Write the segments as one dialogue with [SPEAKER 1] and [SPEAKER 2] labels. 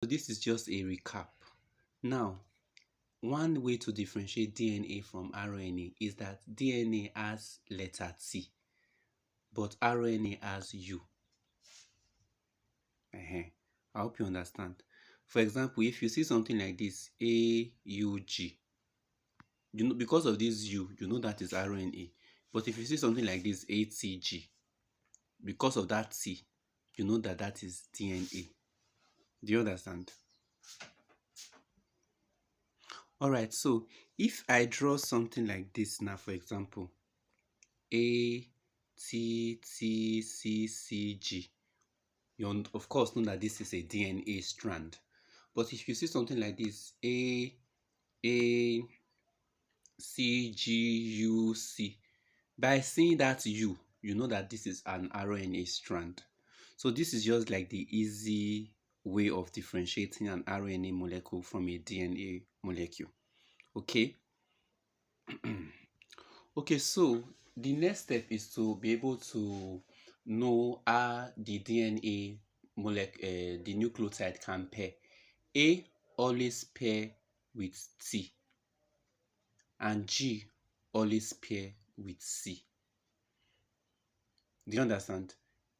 [SPEAKER 1] this is just a recap. Now, one way to differentiate DNA from RNA is that DNA has letter T, but RNA has U. I hope you understand. For example, if you see something like this, AUG, because of this U, you know that is RNA. But if you see something like this, ATG, because of that T, you know that that is DNA. Do you understand? All right, so if I draw something like this now, for example, ATTCCG, you of course know that this is a DNA strand. But if you see something like this, ACGUC, by seeing that U, you know that this is an RNA strand. So this is just like the easy way of differentiating an RNA molecule from a DNA molecule. Okay. Okay, so the next step is to be able to know how the DNA molecule, the nucleotide can pair. A always pair with T, and G always pair with C. Do you understand?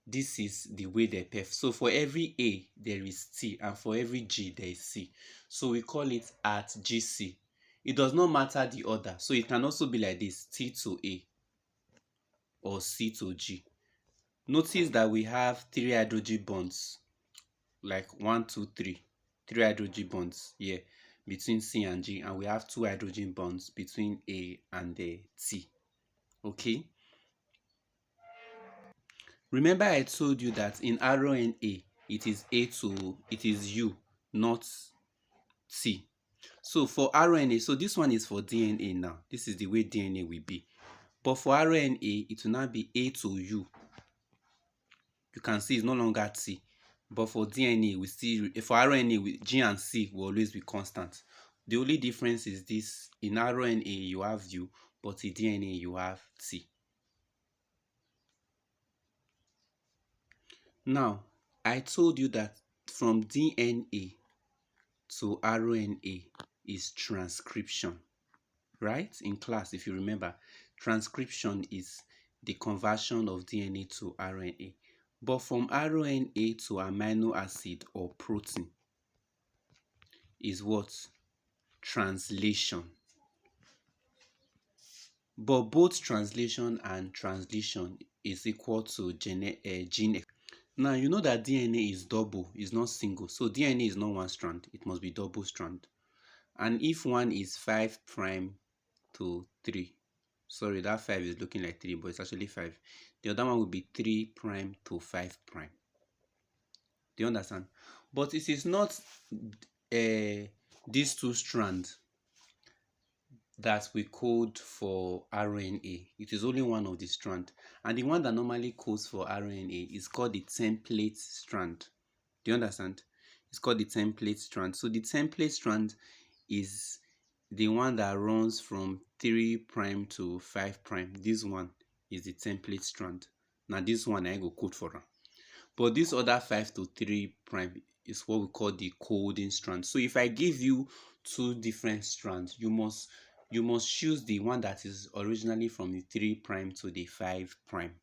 [SPEAKER 1] This is the way they pair. So for every A, there is T, and for every G, there is C. So we call it at GC. It does not matter the order. So it can also be like this, T to A or C to G. Notice that we have 3 hydrogen bonds, like 1, 2, 3. 3 hydrogen bonds here between C and G, and we have 2 hydrogen bonds between A and T. Okay? Remember I told you that in RNA, it is U, not T. So for RNA, so this one is for DNA now. This is the way DNA will be. But for RNA, it will now be A to U. You can see it's no longer T. But for DNA, for RNA, G and C will always be constant. The only difference is this: in RNA you have U, but in DNA you have T. Now, I told you that from DNA to RNA is transcription, right? In class, if you remember, transcription is the conversion of DNA to RNA. But from RNA to amino acid or protein is what? Translation. But both translation and translation is equal to gene. Now, you know that DNA is double, it's not single. So DNA is not one strand, it must be double strand. And if one is 5 prime to 3, sorry, that 5 is looking like 3, but it's actually 5. The other one will be 3 prime to 5 prime. Do you understand? But it is not these 2 strands that we code for RNA. It is only one of the strand. And the one that normally codes for RNA is called the template strand. Do you understand? It's called the template strand. So the template strand is the one that runs from 3 prime to 5 prime. This one is the template strand. Now this one I go code for them. But this other 5 to 3 prime is what we call the coding strand. So if I give you 2 different strands, you must choose the one that is originally from the 3 prime to the 5 prime.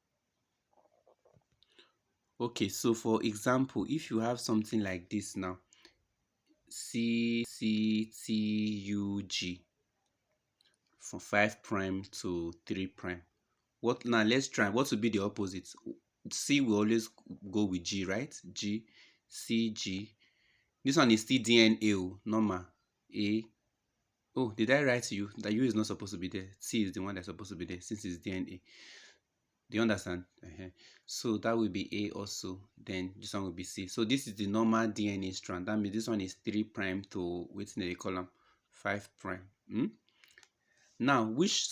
[SPEAKER 1] Okay, so for example, if you have something like this now, CCTUG from 5 prime to 3 prime. Now let's try. What would be the opposite? C will always go with G, right? G, C, G. This one is still DNA, normal. A. Oh, did I write U? The U is not supposed to be there. C is the one that's supposed to be there since it's DNA. Do you understand? So that will be A also. Then this one will be C. So this is the normal DNA strand. That means this one is 3 prime to, what's in the column? 5 prime. Now, which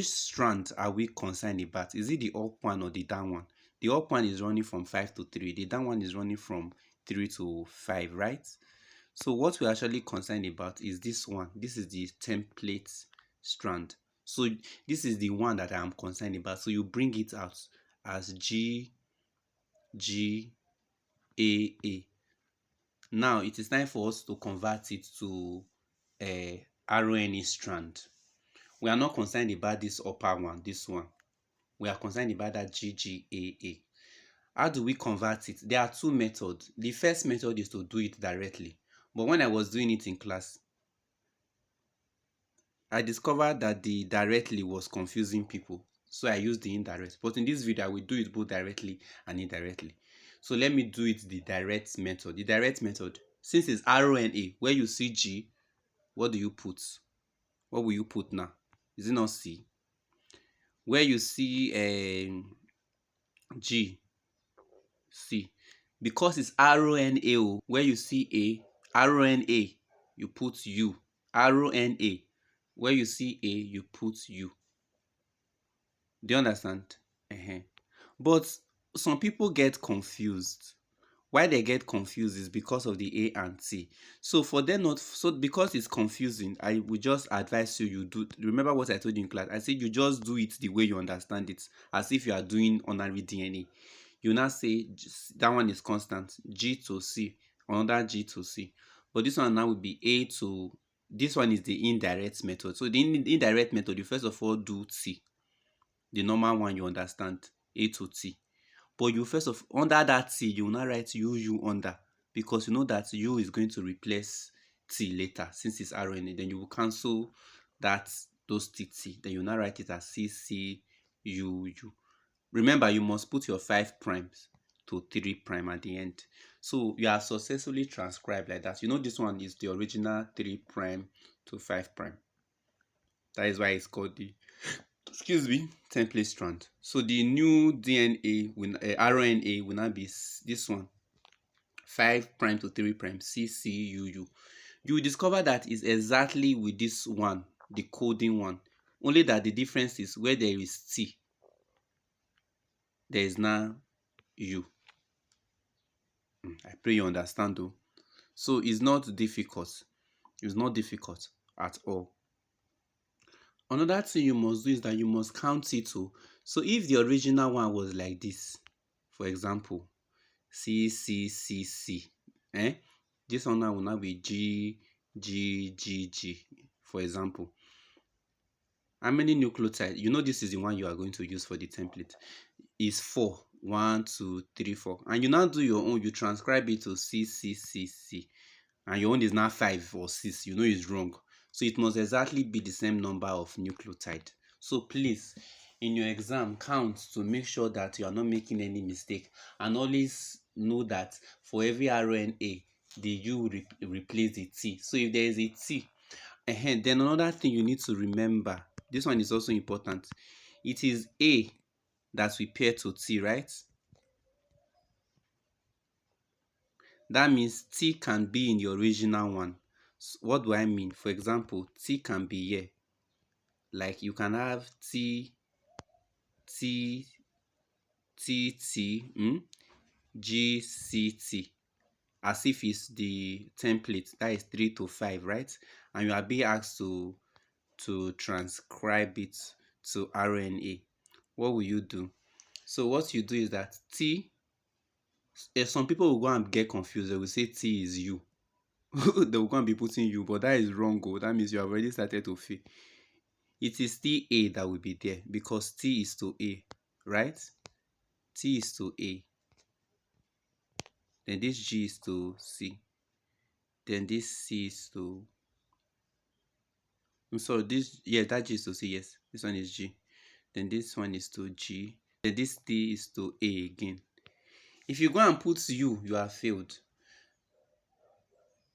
[SPEAKER 1] strand are we concerned about? Is it the up one or the down one? The up one is running from 5 to 3. The down one is running from 3 to 5, right? So what we're actually concerned about is this one. This is the template strand. So this is the one that I am concerned about. So you bring it out as G, G, A, A. Now it is time for us to convert it to a RNA strand. We are not concerned about this upper one, this one. We are concerned about that GGAA. How do we convert it? There are two methods. The first method is to do it directly. But when I was doing it in class, I discovered that the directly was confusing people. So I used the indirect. But in this video, I will do it both directly and indirectly. So let me do it the direct method. The direct method, since it's RNA, where you see G, what do you put? What will you put now? Is it not C? Where you see G, C. Because it's RNA, where you see A, RNA, you put U. RNA, where you see A, you put U. Do you understand? But some people get confused. Why they get confused is because of the A and T. So for them not, so because it's confusing, I would just advise you do. Remember what I told you in class? I said you just do it the way you understand it, as if you are doing honorary DNA. You now say that one is constant, G to C, another G to C. But this one now would be A to. This one is the indirect method. So the indirect method, you first of all do T. The normal one you understand, A to T. But you first of under that T, you will now write U under, because you know that U is going to replace T later since it's RNA. Then you will cancel those T. Then you now write it as CCUU. Remember, you must put your 5 primes to 3 prime at the end. So you have successfully transcribed like that. You know this one is the original 3 prime to 5 prime. That is why it's called the template strand. So the new DNA RNA will now be this one, 5 prime to 3 prime, CCUU. You will discover that is exactly with this one, the coding one, only that the difference is where there is T, there is now U. I pray you understand though. So it's not difficult. It's not difficult at all. Another thing you must do is that you must count it too. So if the original one was like this, for example, C, this one now will now be G, for example. How many nucleotides? You know this is the one you are going to use for the template. Is 4. 1, 2, 3, 4. And you now do your own. You transcribe it to C. And your own is now 5 or 6. You know it's wrong. So it must exactly be the same number of nucleotide. So please, in your exam, count to make sure that you are not making any mistake. And always know that for every RNA, the U replace the T. So if there is a T, then another thing you need to remember, this one is also important. It is A that we pair to T, right? That means T can be in the original one. So what do I mean? For example, T can be here. Like you can have T, G, C, T, as if it's the template, that is 3 to 5, right? And you are being asked to transcribe it to RNA. What will you do? So what you do is that T, some people will go and get confused. They will say T is U. They will go and be putting U, but that is wrong. That means you have already started to fail. It is still A that will be there because T is to A, right? T is to A. Then this G is to C. Then this C is to... I'm sorry, that G is to C, yes. This one is G. Then this one is to G. Then this T is to A again. If you go and put U, you have failed.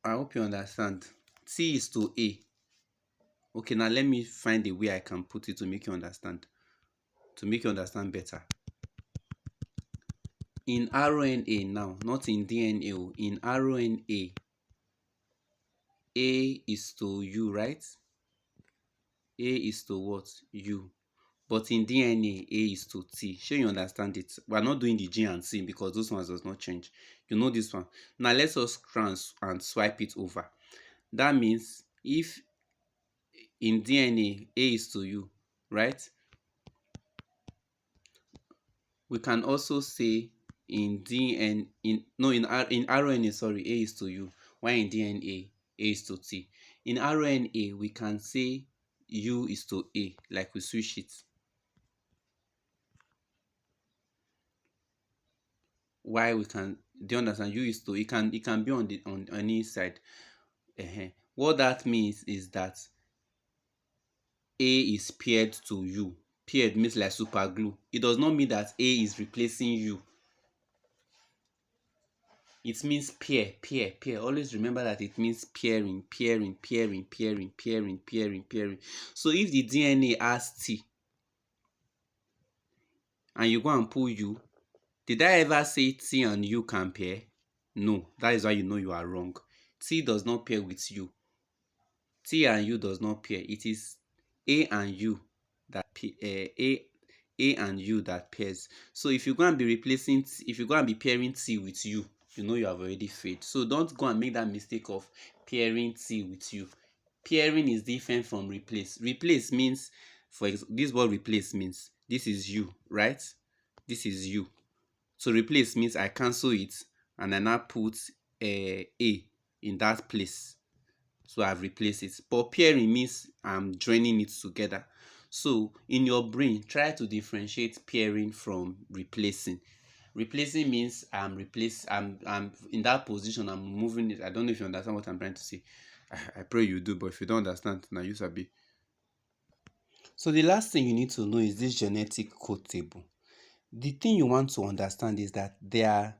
[SPEAKER 1] I hope you understand. T is to A. Okay, now let me find a way I can put it to make you understand. To make you understand better. In RNA now, not in DNA, in RNA, A is to U, right? A is to what? U. But in DNA, A is to T. Sure you understand it. We are not doing the G and C because those ones does not change. You know this one. Now let's us trans and swipe it over. That means if in DNA, A is to U, right? We can also say in DN in no in RNA, sorry, A is to U. While in DNA, A is to T. In RNA, we can say U is to A, like we switch it. Why we can, do you understand? U is to, it can be on the on any side. What that means is that A is paired to U. Paired means like super glue. It does not mean that A is replacing U. It means pair. Always remember that it means pairing. So if the DNA has T and you go and pull U, did I ever say T and U can pair? No, that is why you know you are wrong. T does not pair with U. T and U does not pair. It is A and U that A and U that pairs. So if you go and be replacing, if you go and be pairing T with U, you know you have already failed. So don't go and make that mistake of pairing T with U. Pairing is different from replace. Replace means, for example, this is what replace means. This is U, right? This is U. So replace means I cancel it and I now put A in that place. So I've replaced it. But pairing means I'm joining it together. So in your brain, try to differentiate pairing from replacing. Replacing means I'm in that position, I'm moving it. I don't know if you understand what I'm trying to say. I pray you do, but if you don't understand, now you sabi. So the last thing you need to know is this genetic code table. The thing you want to understand is that there are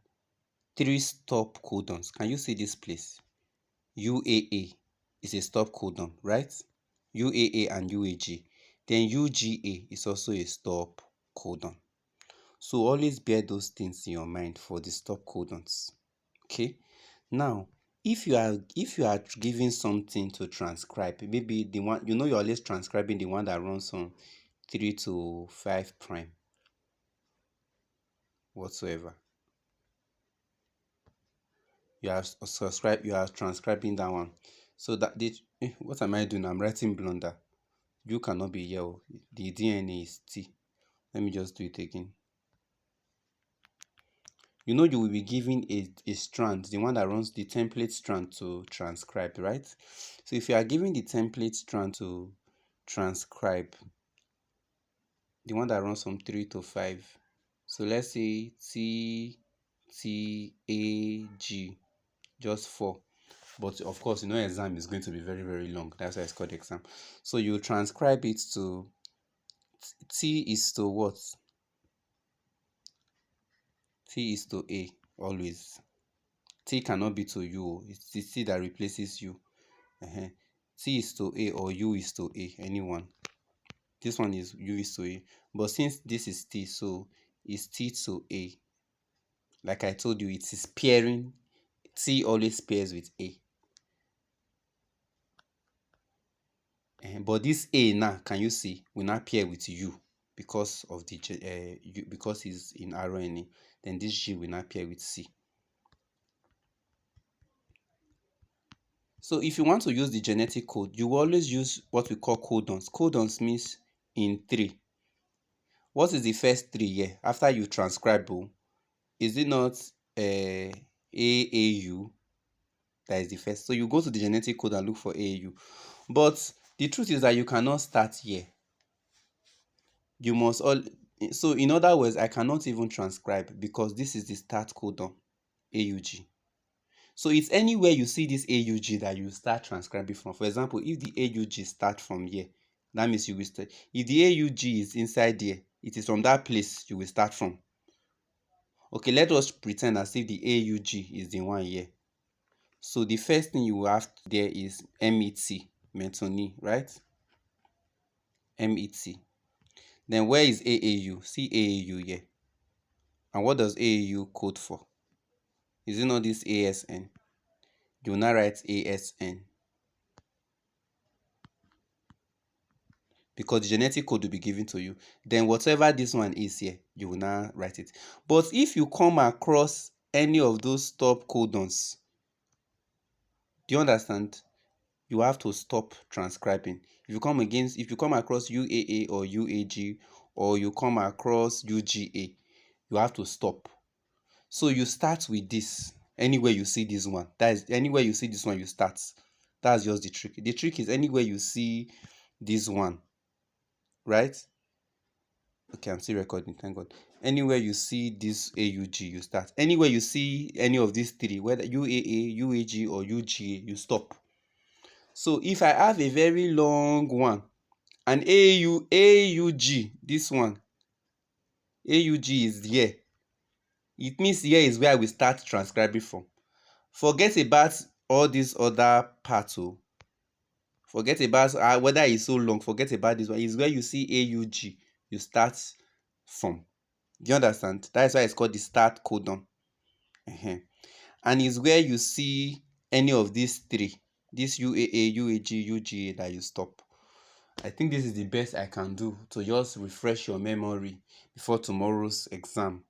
[SPEAKER 1] 3 stop codons. Can you see this place? UAA is a stop codon, right? UAA and UAG. Then UGA is also a stop codon. So always bear those things in your mind for the stop codons. Okay. Now, if you are giving something to transcribe, maybe the one you're always transcribing the one that runs on 3 to 5 prime whatsoever. You are transcribing that one. So that what am I doing? I'm writing blunder. U cannot be here. The DNA is T. Let me just do it again. You know you will be given a strand, the one that runs the template strand to transcribe, right? So if you are giving the template strand to transcribe, the one that runs from 3 to 5. So let's say T, A, G, just 4. But of course, exam is going to be very, very long. That's why it's called exam. So you transcribe it to T is to what? T is to A, always. T cannot be to U. It's the T that replaces U. T is to A or U is to A, anyone. This one is U is to A. But since this is T, so it's T to A. Like I told you, it is pairing. T always pairs with A. But this A now, can you see, will not pair with U because of the because it's in RNA. Then this G will not pair with C. So if you want to use the genetic code, you will always use what we call codons. Codons means in 3. What is the first 3 here? After you transcribe, is it not AAU? That is the first. So you go to the genetic code and look for AAU. But the truth is that you cannot start here. You must so in other words, I cannot even transcribe because this is the start codon, AUG. So it's anywhere you see this AUG that you start transcribing from. For example, if the AUG start from here, that means you will start. If the AUG is inside there, it is from that place you will start from. Okay, let us pretend as if the AUG is the one here. So the first thing you will have there is MET, methyl, right? MET. Then where is AAU? See AAU here. And what does AAU code for? Is it not this ASN? You will now write ASN. Because the genetic code will be given to you. Then whatever this one is here, you will now write it. But if you come across any of those stop codons, do you understand? You have to stop transcribing. If you come across UAA or UAG or you come across UGA, you have to stop. So you start with this. Anywhere you see this one, that is, anywhere you see this one, you start. That's just the trick. The trick is anywhere you see this one, right? Okay, I'm still recording, thank God. Anywhere you see this AUG, you start. Anywhere you see any of these three, whether UAA, UAG, or UGA, you stop. So if I have a very long one, and AUG, this one, AUG is here. It means here is where we start transcribing from. Forget about all these other parts. Oh. Forget about whether it's so long. Forget about this one. It's where you see AUG, you start from. Do you understand? That's why it's called the start codon. And it's where you see any of these three, this UAA, UAG, UGA, that you stop. I think this is the best I can do to just refresh your memory before tomorrow's exam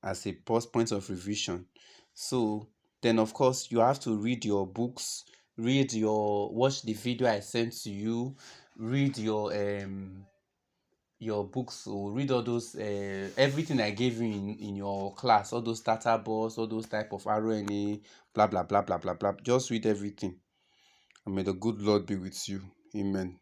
[SPEAKER 1] as a post point of revision. So then of course you have to read your books, watch the video I sent to you, read your books, so read all those everything I gave you in your class, all those starter bus, all those type of RNA, blah blah blah blah blah blah. Just read everything, and may the good Lord be with you. Amen.